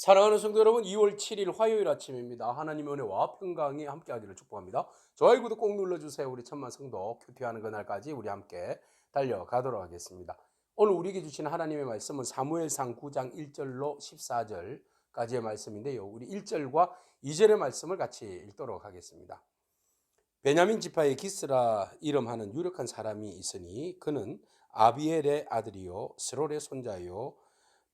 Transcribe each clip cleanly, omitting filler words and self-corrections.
사랑하는 성도 여러분, 2월 7일 화요일 아침입니다. 하나님의 은혜와 평강이 함께하기를 축복합니다. 좋아요, 구독 꼭 눌러주세요. 우리 천만 성도 큐티하는 그날까지 우리 함께 달려가도록 하겠습니다. 오늘 우리에게 주시는 하나님의 말씀은 사무엘상 9장 1절로 14절까지의 말씀인데요. 우리 1절과 2절의 말씀을 같이 읽도록 하겠습니다. 베냐민 지파의 기스라 이름하는 유력한 사람이 있으니 그는 아비엘의 아들이요 스롤의 손자요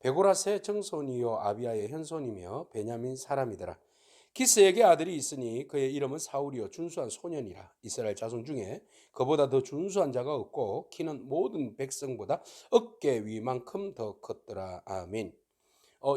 베고라스의 정손이요 아비아의 현손이며 베냐민 사람이더라. 기스에게 아들이 있으니 그의 이름은 사울이요 준수한 소년이라. 이스라엘 자손 중에 그보다 더 준수한 자가 없고 키는 모든 백성보다 어깨 위만큼 더 컸더라. 아멘.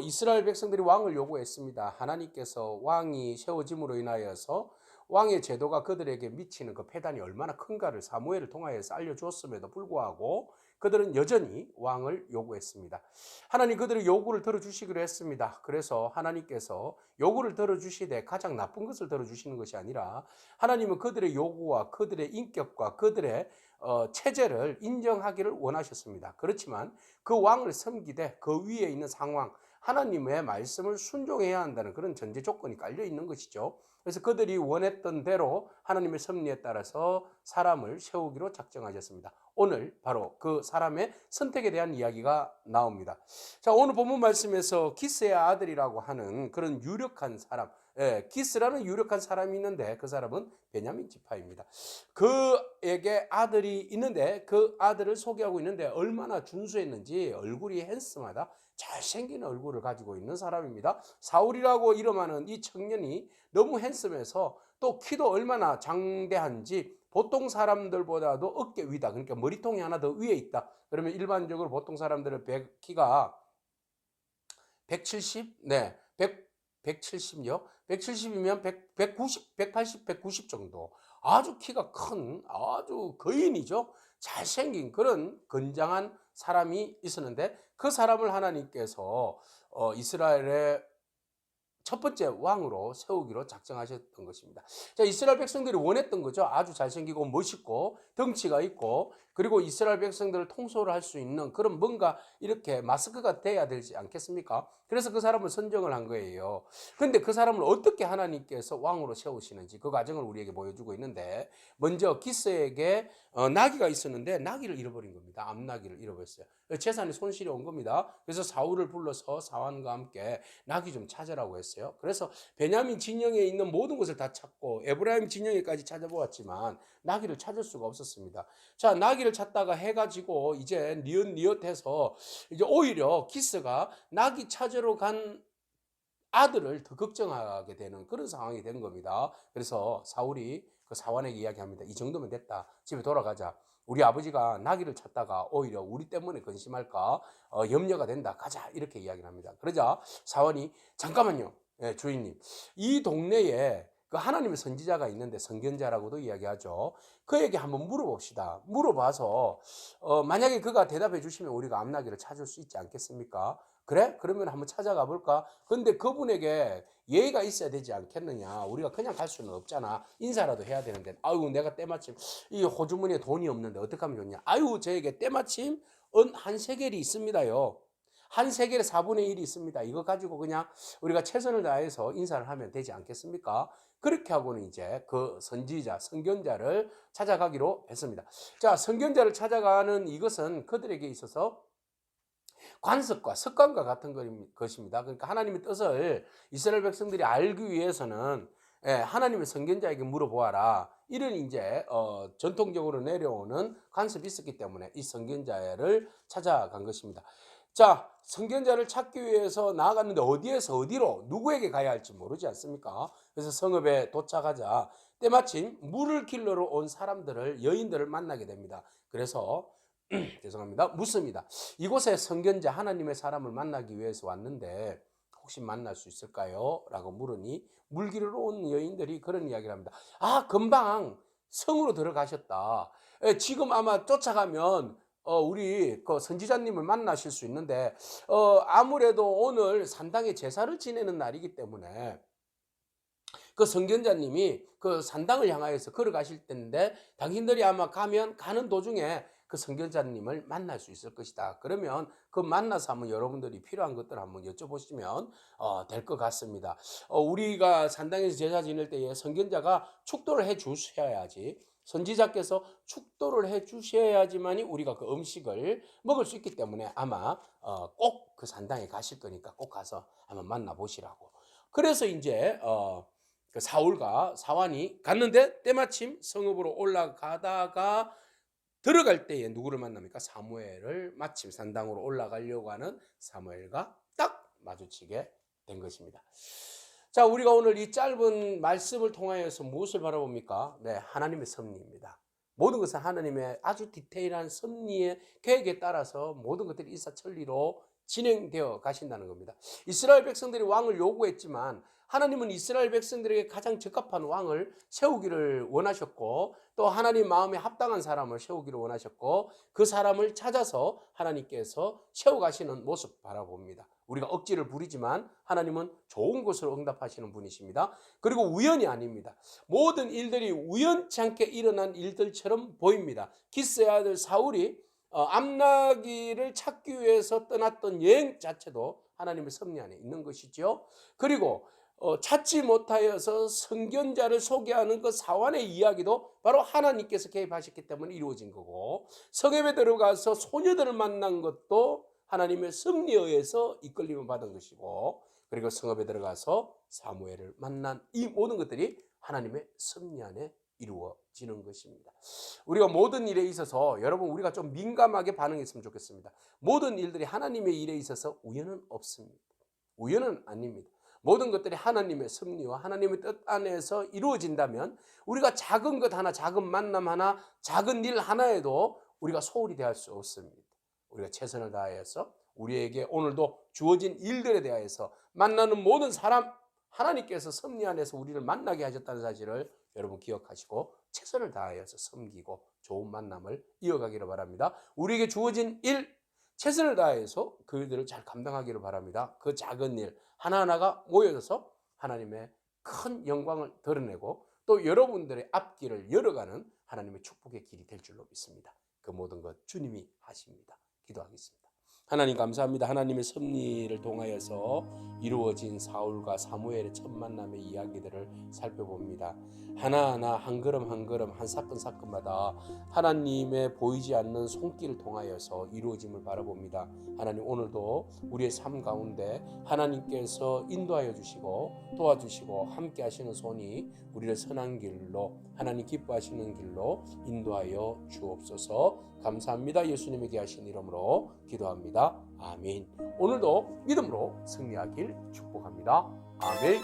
이스라엘 백성들이 왕을 요구했습니다. 하나님께서 왕이 세워짐으로 인하여서 왕의 제도가 그들에게 미치는 그 폐단이 얼마나 큰가를 사무엘을 통하여서 알려주었음에도 불구하고 그들은 여전히 왕을 요구했습니다. 하나님 그들의 요구를 들어주시기로 했습니다. 그래서 하나님께서 요구를 들어주시되 가장 나쁜 것을 들어주시는 것이 아니라 하나님은 그들의 요구와 그들의 인격과 그들의 체제를 인정하기를 원하셨습니다. 그렇지만 그 왕을 섬기되 그 위에 있는 상황, 하나님의 말씀을 순종해야 한다는 그런 전제 조건이 깔려 있는 것이죠. 그래서 그들이 원했던 대로 하나님의 섭리에 따라서 사람을 세우기로 작정하셨습니다. 오늘 바로 그 사람의 선택에 대한 이야기가 나옵니다. 자, 오늘 본문 말씀에서 기스의 아들이라고 하는 그런 유력한 사람, 기스라는 유력한 사람이 있는데 그 사람은 베냐민 지파입니다. 그에게 아들이 있는데 그 아들을 소개하고 있는데 얼마나 준수했는지 얼굴이 핸섬하다. 잘생긴 얼굴을 가지고 있는 사람입니다. 사울이라고 이름하는 이 청년이 너무 핸섬해서 또 키도 얼마나 장대한지 보통 사람들보다도 어깨 위다. 그러니까 머리통이 하나 더 위에 있다. 그러면 일반적으로 보통 사람들은 키가 170? 네. 170요? 170이면 190, 180, 190 정도. 아주 키가 큰 아주 거인이죠. 잘생긴 그런 건장한 사람이 있었는데 그 사람을 하나님께서 이스라엘의 첫 번째 왕으로 세우기로 작정하셨던 것입니다. 자, 이스라엘 백성들이 원했던 거죠. 아주 잘생기고 멋있고 덩치가 있고 그리고 이스라엘 백성들을 통솔을 할 수 있는 그런 뭔가 이렇게 마스크가 돼야 되지 않겠습니까? 그래서 그 사람을 선정을 한 거예요. 그런데 그 사람을 어떻게 하나님께서 왕으로 세우시는지 그 과정을 우리에게 보여주고 있는데 먼저 기스에게 나귀가 있었는데 나귀를 잃어버린 겁니다. 암나귀를 잃어버렸어요. 재산이 손실이 온 겁니다. 그래서 사울을 불러서 사환과 함께 나귀 좀 찾으라고 했어요. 그래서 베냐민 진영에 있는 모든 것을 다 찾고 에브라임 진영에까지 찾아보았지만 나귀를 찾을 수가 없었습니다. 자, 나귀를 찾다가 해가지고 이제 니엇니엇해서 이제 오히려 기스가 나귀 찾으러 간 아들을 더 걱정하게 되는 그런 상황이 된 겁니다. 그래서 사울이 그 사환에게 이야기합니다. 이 정도면 됐다. 집에 돌아가자. 우리 아버지가 나귀를 찾다가 오히려 우리 때문에 근심할까 염려가 된다. 가자. 이렇게 이야기를 합니다. 그러자 사환이 잠깐만요. 예, 주인님. 이 동네에 그 하나님의 선지자가 있는데 선견자라고도 이야기하죠. 그에게 한번 물어봅시다. 물어봐서 만약에 그가 대답해 주시면 우리가 암나귀를 찾을 수 있지 않겠습니까? 그래? 그러면 한번 찾아가 볼까? 근데 그분에게 예의가 있어야 되지 않겠느냐? 우리가 그냥 갈 수는 없잖아. 인사라도 해야 되는데. 아유, 내가 때마침 이 호주머니에 돈이 없는데 어떡하면 좋냐? 아유, 저에게 때마침 은 한 세겔이 있습니다요. 한 세겔에 4분의 1이 있습니다. 이거 가지고 그냥 우리가 최선을 다해서 인사를 하면 되지 않겠습니까? 그렇게 하고는 이제 그 선지자, 선견자를 찾아가기로 했습니다. 자, 선견자를 찾아가는 이것은 그들에게 있어서 관습과 습관과 같은 것입니다. 그러니까 하나님의 뜻을 이스라엘 백성들이 알기 위해서는 하나님의 선견자에게 물어보아라. 이런 이제 전통적으로 내려오는 관습이 있었기 때문에 이 선견자를 찾아간 것입니다. 자, 선견자를 찾기 위해서 나아갔는데 어디에서 어디로 누구에게 가야 할지 모르지 않습니까? 그래서 성읍에 도착하자 때마침 물을 길러러 온 사람들을 여인들을 만나게 됩니다. 그래서 죄송합니다. 묻습니다. 이곳에 선견자 하나님의 사람을 만나기 위해서 왔는데 혹시 만날 수 있을까요? 라고 물으니 물기르러 온 여인들이 그런 이야기를 합니다. 아, 금방 성으로 들어가셨다. 지금 아마 쫓아가면 우리 그 선지자님을 만나실 수 있는데 아무래도 오늘 산당에 제사를 지내는 날이기 때문에 그 선견자님이 그 산당을 향하여서 걸어가실 텐데 당신들이 아마 가면 가는 도중에 그 선교사님을 만날 수 있을 것이다. 그러면 그 만나서 한번 여러분들이 필요한 것들 한번 여쭤보시면 될 것 같습니다. 우리가 산당에서 제사 지낼 때에 선견자가 축도를 해 주셔야지, 선지자께서 축도를 해 주셔야지만이 우리가 그 음식을 먹을 수 있기 때문에 아마 꼭 그 산당에 가실 거니까 꼭 가서 한번 만나 보시라고. 그래서 이제 그 사울과 사환이 갔는데 때마침 성읍으로 올라가다가 들어갈 때에 누구를 만납니까? 사무엘을, 마침 산당으로 올라가려고 하는 사무엘과 딱 마주치게 된 것입니다. 자, 우리가 오늘 이 짧은 말씀을 통하여서 무엇을 바라봅니까? 네, 하나님의 섭리입니다. 모든 것은 하나님의 아주 디테일한 섭리의 계획에 따라서 모든 것들이 일사천리로 진행되어 가신다는 겁니다. 이스라엘 백성들이 왕을 요구했지만 하나님은 이스라엘 백성들에게 가장 적합한 왕을 세우기를 원하셨고, 또 하나님 마음에 합당한 사람을 세우기를 원하셨고, 그 사람을 찾아서 하나님께서 세워가시는 모습 바라봅니다. 우리가 억지를 부리지만 하나님은 좋은 것으로 응답하시는 분이십니다. 그리고 우연이 아닙니다. 모든 일들이 우연찮게 일어난 일들처럼 보입니다. 기스의 아들 사울이 암나기를 찾기 위해서 떠났던 여행 자체도 하나님의 섭리 안에 있는 것이죠. 그리고 찾지 못하여서 선견자를 소개하는 그 사환의 이야기도 바로 하나님께서 개입하셨기 때문에 이루어진 거고, 성읍에 들어가서 소녀들을 만난 것도 하나님의 섭리에 의해서 이끌림을 받은 것이고, 그리고 성읍에 들어가서 사무엘을 만난 이 모든 것들이 하나님의 섭리 안에 이루어지는 것입니다. 우리가 모든 일에 있어서 여러분 우리가 좀 민감하게 반응했으면 좋겠습니다. 모든 일들이 하나님의 일에 있어서 우연은 없습니다. 우연은 아닙니다. 모든 것들이 하나님의 섭리와 하나님의 뜻 안에서 이루어진다면 우리가 작은 것 하나, 작은 만남 하나, 작은 일 하나에도 우리가 소홀히 대할 수 없습니다. 우리가 최선을 다해서 우리에게 오늘도 주어진 일들에 대하여서 만나는 모든 사람, 하나님께서 섭리 안에서 우리를 만나게 하셨다는 사실을 여러분 기억하시고 최선을 다하여서 섬기고 좋은 만남을 이어가기를 바랍니다. 우리에게 주어진 일, 최선을 다해서 그 일들을 잘 감당하기를 바랍니다. 그 작은 일 하나하나가 모여져서 하나님의 큰 영광을 드러내고 또 여러분들의 앞길을 열어가는 하나님의 축복의 길이 될 줄로 믿습니다. 그 모든 것 주님이 하십니다. 기도하겠습니다. 하나님 감사합니다. 하나님의 섭리를 통하여서 이루어진 사울과 사무엘의 첫 만남의 이야기들을 살펴봅니다. 하나하나 한 걸음 한 걸음 한 사건 사건마다 하나님의 보이지 않는 손길을 통하여서 이루어짐을 바라봅니다. 하나님 오늘도 우리의 삶 가운데 하나님께서 인도하여 주시고 도와주시고 함께 하시는 손이 우리를 선한 길로 하나님 기뻐하시는 길로 인도하여 주옵소서. 감사합니다. 예수님에게 하신 이름으로 기도합니다. 아멘. 오늘도 믿음으로 승리하길 축복합니다. 아멘.